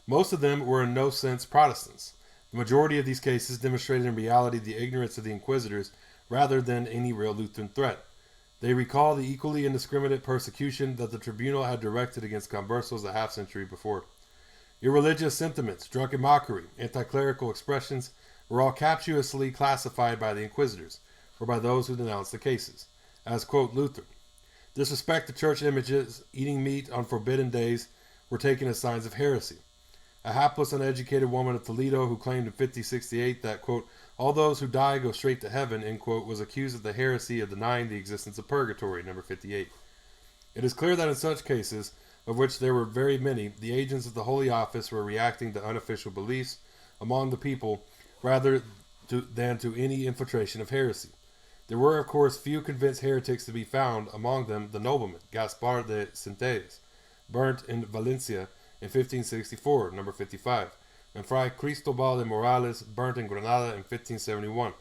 Speaker 1: Most of them were in no sense Protestants. The majority of these cases demonstrated in reality the ignorance of the Inquisitors rather than any real Lutheran threat. They recall the equally indiscriminate persecution that the tribunal had directed against conversos a half-century before. Irreligious sentiments, drunken mockery, anti-clerical expressions were all captiously classified by the Inquisitors, or by those who denounced the cases, as, quote, Lutheran. Disrespect to church images, eating meat on forbidden days were taken as signs of heresy. A hapless, uneducated woman of Toledo who claimed in 1568 that, quote, all those who die go straight to heaven, end quote, was accused of the heresy of denying the existence of purgatory. Number 58. It is clear that in such cases, of which there were very many, the agents of the Holy Office were reacting to unofficial beliefs among the people rather than to any infiltration of heresy. There were, of course, few convinced heretics to be found, among them the nobleman, Gaspar de Centelles, burnt in Valencia in 1564, number 55, and Fray Cristobal de Morales, burnt in Granada in 1571.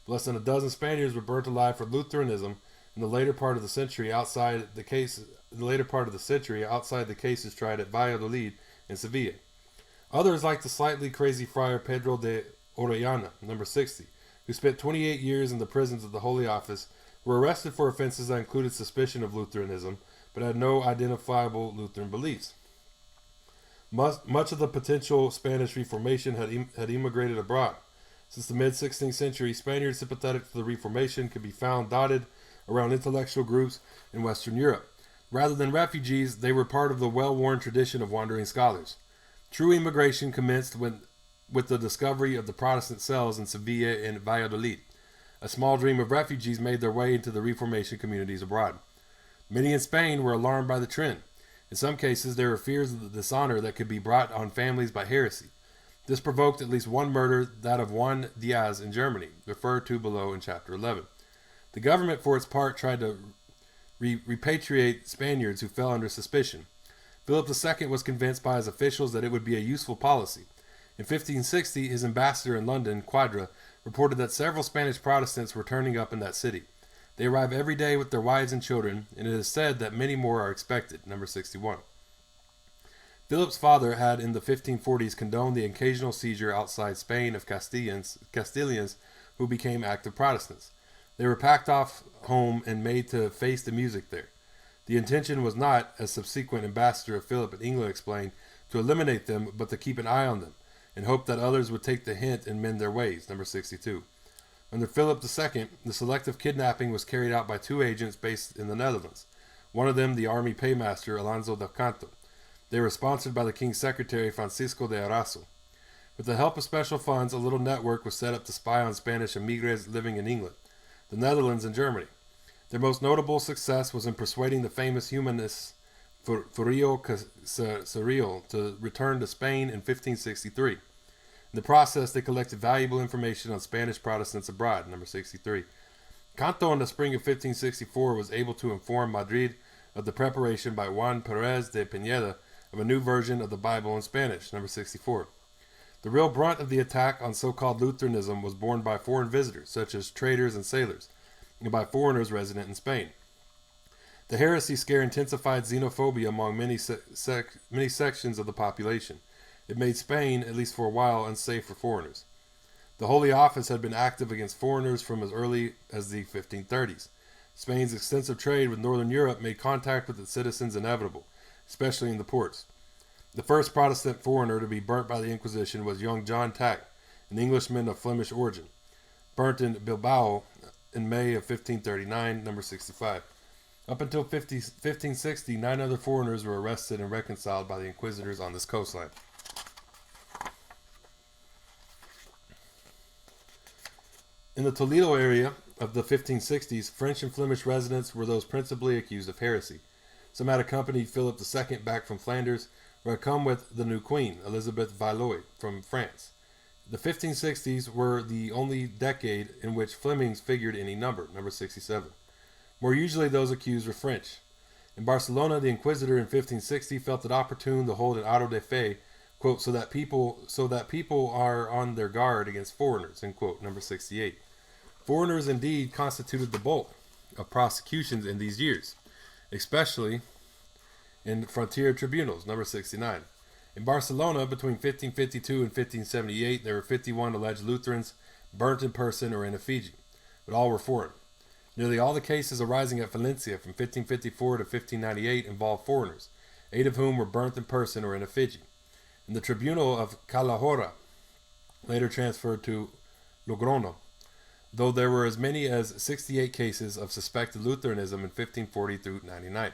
Speaker 1: Less than a dozen Spaniards were burnt alive for Lutheranism in the later part of the century outside the cases tried at Valladolid and Sevilla. Others, like the slightly crazy friar Pedro de Orellana, number 60, who spent 28 years in the prisons of the Holy Office, were arrested for offenses that included suspicion of Lutheranism, but had no identifiable Lutheran beliefs. Much of the potential Spanish Reformation had immigrated abroad. Since the mid-16th century, Spaniards sympathetic to the Reformation could be found dotted around intellectual groups in Western Europe. Rather than refugees, they were part of the well-worn tradition of wandering scholars. True immigration commenced with the discovery of the Protestant cells in Sevilla and Valladolid. A small stream of refugees made their way into the Reformation communities abroad. Many in Spain were alarmed by the trend. In some cases, there were fears of the dishonor that could be brought on families by heresy. This provoked at least one murder, that of Juan Diaz in Germany, referred to below in Chapter 11. The government, for its part, tried to repatriate Spaniards who fell under suspicion. Philip II was convinced by his officials that it would be a useful policy. In 1560, his ambassador in London, Quadra, reported that several Spanish Protestants were turning up in that city. They arrive every day with their wives and children, and it is said that many more are expected. Number 61. Philip's father had in the 1540s condoned the occasional seizure outside Spain of Castilians who became active Protestants. They were packed off home and made to face the music there. The intention was not, as subsequent ambassador of Philip in England explained, to eliminate them, but to keep an eye on them, and hope that others would take the hint and mend their ways. Number 62. Under Philip II, the selective kidnapping was carried out by 2 agents based in the Netherlands. One of them, the army paymaster Alonso del Canto. They were sponsored by the King's Secretary Francisco de Arazo. With the help of special funds, a little network was set up to spy on Spanish emigres living in England, the Netherlands, and Germany. Their most notable success was in persuading the famous humanist Furio Carriel to return to Spain in 1563. In the process, they collected valuable information on Spanish Protestants abroad. Number 63. Canto in the spring of 1564 was able to inform Madrid of the preparation by Juan Perez de Pineda of a new version of the Bible in Spanish. Number 64. The real brunt of the attack on so-called Lutheranism was borne by foreign visitors, such as traders and sailors, and by foreigners resident in Spain. The heresy scare intensified xenophobia among many sections of the population. It made Spain, at least for a while, unsafe for foreigners. The Holy Office had been active against foreigners from as early as the 1530s. Spain's extensive trade with Northern Europe made contact with its citizens inevitable, especially in the ports. The first Protestant foreigner to be burnt by the Inquisition was young John Tack, an Englishman of Flemish origin, burnt in Bilbao in May of 1539, number 65. Up until 1560, 9 other foreigners were arrested and reconciled by the inquisitors on this coastline. In the Toledo area of the 1560s, French and Flemish residents were those principally accused of heresy. Some had accompanied Philip II back from Flanders, or had come with the new queen, Elizabeth Valois, from France. The 1560s were the only decade in which Flemings figured any number 67. More usually, those accused were French. In Barcelona, the Inquisitor in 1560 felt it opportune to hold an auto de fe, quote, so that people are on their guard against foreigners, end quote, number 68. Foreigners indeed constituted the bulk of prosecutions in these years, especially in frontier tribunals, number 69. In Barcelona, between 1552 and 1578, there were 51 alleged Lutherans burnt in person or in effigy, but all were foreign. Nearly all the cases arising at Valencia from 1554 to 1598 involved foreigners, 8 of whom were burnt in person or in effigy. In the tribunal of Calahorra, later transferred to Logrono, though there were as many as 68 cases of suspected Lutheranism in 1540 through 99.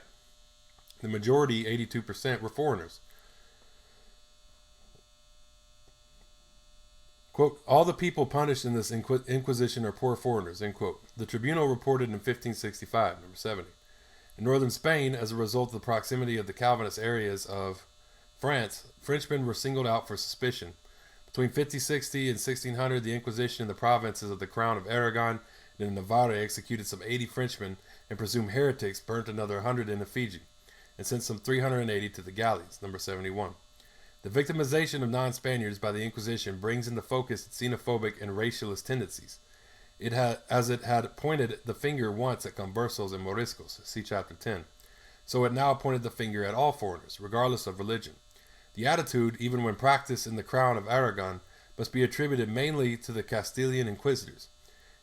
Speaker 1: The majority, 82%, were foreigners. Quote, all the people punished in this Inquisition are poor foreigners, end quote. The tribunal reported in 1565, number 70. In northern Spain, as a result of the proximity of the Calvinist areas of France, Frenchmen were singled out for suspicion. Between 1560 and 1600, the Inquisition in the provinces of the Crown of Aragon and in Navarre executed some 80 Frenchmen and presumed heretics, burnt another 100 in effigy, and sent some 380 to the galleys, number 71. The victimization of non-Spaniards by the Inquisition brings into focus its xenophobic and racialist tendencies. It had pointed the finger once at conversos and moriscos, see chapter 10. So it now pointed the finger at all foreigners, regardless of religion. The attitude, even when practiced in the Crown of Aragon, must be attributed mainly to the Castilian inquisitors.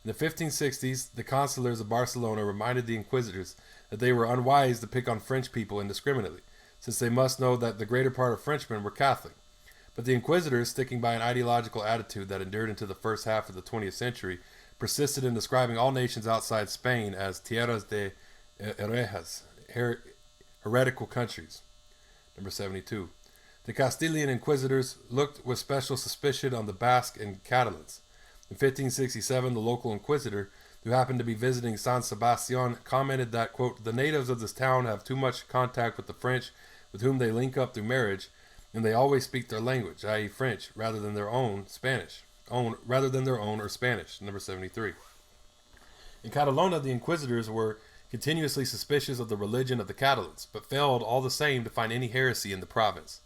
Speaker 1: In the 1560s, the consulars of Barcelona reminded the inquisitors that they were unwise to pick on French people indiscriminately, since they must know that the greater part of Frenchmen were Catholic. But the inquisitors, sticking by an ideological attitude that endured into the first half of the 20th century, persisted in describing all nations outside Spain as tierras de herejas, heretical countries. Number 72. The Castilian inquisitors looked with special suspicion on the Basque and Catalans. In 1567, the local inquisitor, who happened to be visiting San Sebastian, commented that, quote, the natives of this town have too much contact with the French, with whom they link up through marriage, and they always speak their language, i.e. French, rather than their own or Spanish. Number 73. In Catalonia, the inquisitors were continuously suspicious of the religion of the Catalans, but failed all the same to find any heresy in the province.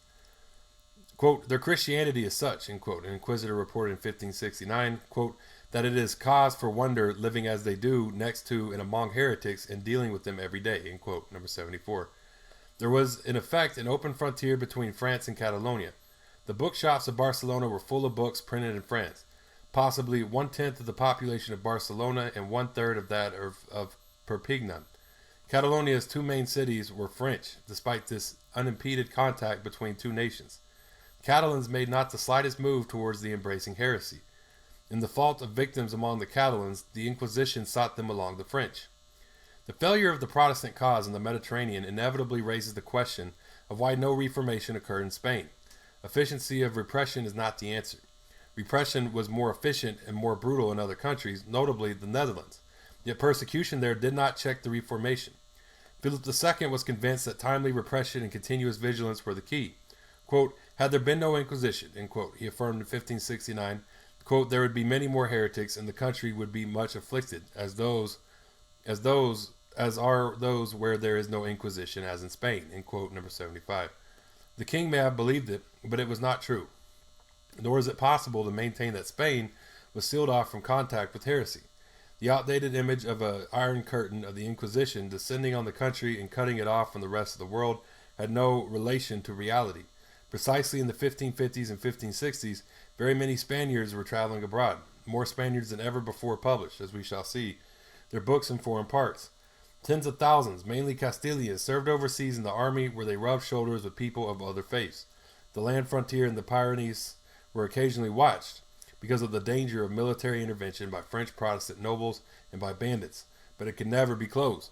Speaker 1: Quote, their Christianity is such, end quote, an inquisitor reported in 1569, quote, that it is cause for wonder living as they do next to and among heretics and dealing with them every day, end quote, number 74. There was, in effect, an open frontier between France and Catalonia. The bookshops of Barcelona were full of books printed in France, possibly 1/10 of the population of Barcelona and 1/3 of that of Perpignan. Catalonia's 2 main cities were French, despite this unimpeded contact between 2 nations. The Catalans made not the slightest move towards the embracing heresy. In the fault of victims among the Catalans, the Inquisition sought them along the French. The failure of the Protestant cause in the Mediterranean inevitably raises the question of why no Reformation occurred in Spain. Efficiency of repression is not the answer. Repression was more efficient and more brutal in other countries, notably the Netherlands. Yet persecution there did not check the Reformation. Philip II was convinced that timely repression and continuous vigilance were the key. Quote, had there been no Inquisition, end quote, he affirmed in 1569, quote, there would be many more heretics and the country would be much afflicted, as are those where there is no Inquisition, as in Spain, end quote, number 75. The king may have believed it, but it was not true. Nor is it possible to maintain that Spain was sealed off from contact with heresy. The outdated image of an iron curtain of the Inquisition descending on the country and cutting it off from the rest of the world had no relation to reality. Precisely in the 1550s and 1560s, very many Spaniards were traveling abroad, more Spaniards than ever before published, as we shall see, their books in foreign parts. Tens of thousands, mainly Castilians, served overseas in the army where they rubbed shoulders with people of other faiths. The land frontier and the Pyrenees were occasionally watched because of the danger of military intervention by French Protestant nobles and by bandits, but it could never be closed.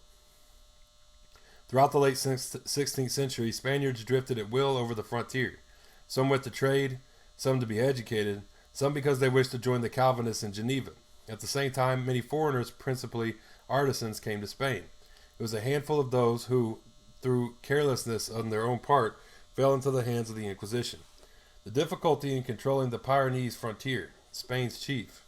Speaker 1: Throughout the late 16th century, Spaniards drifted at will over the frontier, some with to trade, some to be educated, some because they wished to join the Calvinists in Geneva. At the same time, many foreigners, principally artisans, came to Spain. It was a handful of those who, through carelessness on their own part, fell into the hands of the Inquisition. The difficulty in controlling the Pyrenees frontier, Spain's chief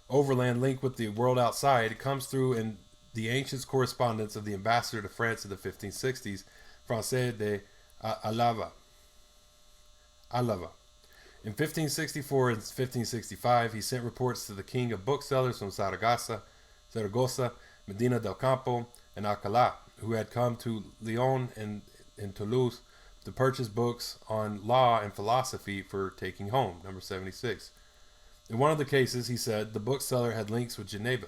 Speaker 1: overland link with the world outside, comes through in the ancient correspondence of the ambassador to France in the 1560s, François de Alava. In 1564 and 1565, he sent reports to the king of booksellers from Zaragoza, Medina del Campo, and Alcalá, who had come to Lyon and Toulouse to purchase books on law and philosophy for taking home, number 76. In one of the cases, he said, the bookseller had links with Geneva.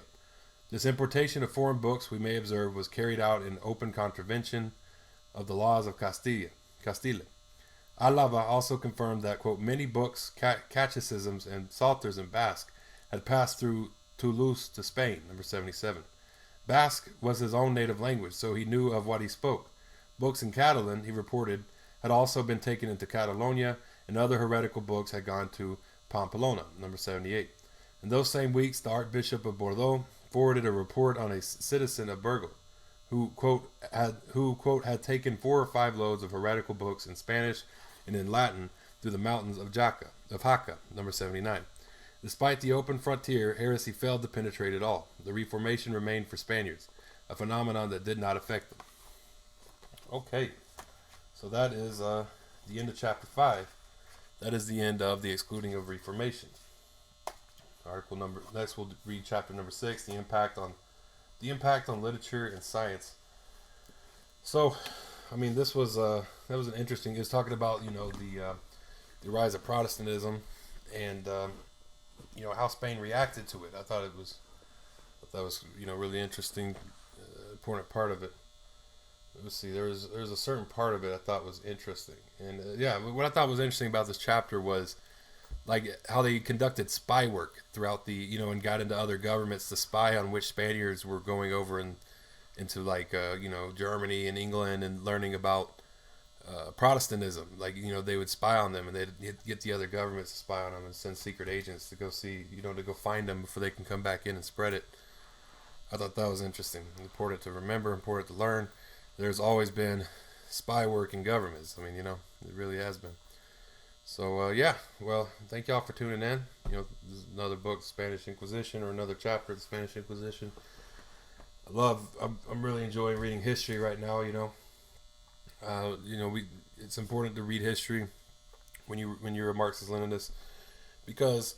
Speaker 1: This importation of foreign books, we may observe, was carried out in open contravention of the laws of Castile. Alava also confirmed that, quote, many books, catechisms, and psalters in Basque had passed through Toulouse to Spain, number 77. Basque was his own native language, so he knew of what he spoke. Books in Catalan, he reported, had also been taken into Catalonia, and other heretical books had gone to Pamplona, number 78. In those same weeks, the Archbishop of Bordeaux forwarded a report on a citizen of Burgos, who, quote, had taken 4 or 5 loads of heretical books in Spanish and in Latin through the mountains of Jaca, number 79. Despite the open frontier, heresy failed to penetrate at all. The Reformation remained for Spaniards, a phenomenon that did not affect them. Okay, so that is the end of chapter 5. That is the end of the Excluding of Reformation. Next we'll read chapter number 6, the impact on literature and science. So, I mean, that was an interesting. It was talking about the rise of Protestantism and how Spain reacted to it. I thought that was really interesting, important part of it. Let's see. There was a certain part of it I thought was interesting, and what I thought was interesting about this chapter was like how they conducted spy work throughout the and got into other governments to spy on which Spaniards were going over into like Germany and England and learning about Protestantism. Like they would spy on them and they'd get the other governments to spy on them and send secret agents to go see to go find them before they can come back in and spread it. I thought that was interesting, important to remember, important to learn. There's always been spy work in governments. I mean, it really has been. So, well, thank y'all for tuning in. This is another book, Spanish Inquisition, or another chapter of the Spanish Inquisition. I'm really enjoying reading history right now, it's important to read history when you're a Marxist-Leninist because,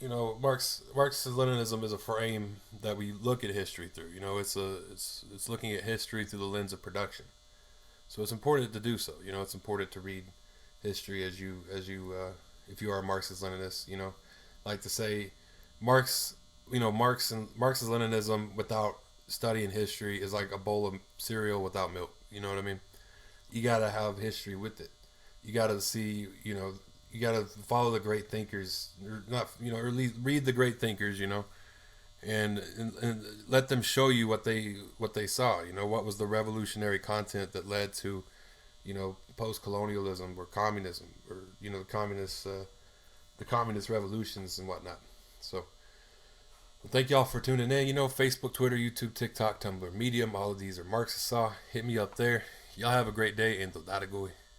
Speaker 1: Marxist-Leninism is a frame that we look at history through. It's looking at history through the lens of production. So it's important to do so. It's important to read history as you if you are a Marxist-Leninist. Like to say Marx and Marxist-Leninism without studying history is like a bowl of cereal without milk. You know what I mean? You gotta have history with it. You gotta see, you gotta follow the great thinkers, or not, or at least read the great thinkers, and let them show you what they saw. What was the revolutionary content that led to, post-colonialism or communism, or the communist revolutions and whatnot. So, thank y'all for tuning in. Facebook, Twitter, YouTube, TikTok, Tumblr, Medium, all of these are Marxist Saw. Hit me up there. Y'all have a great day, and Todaragoy.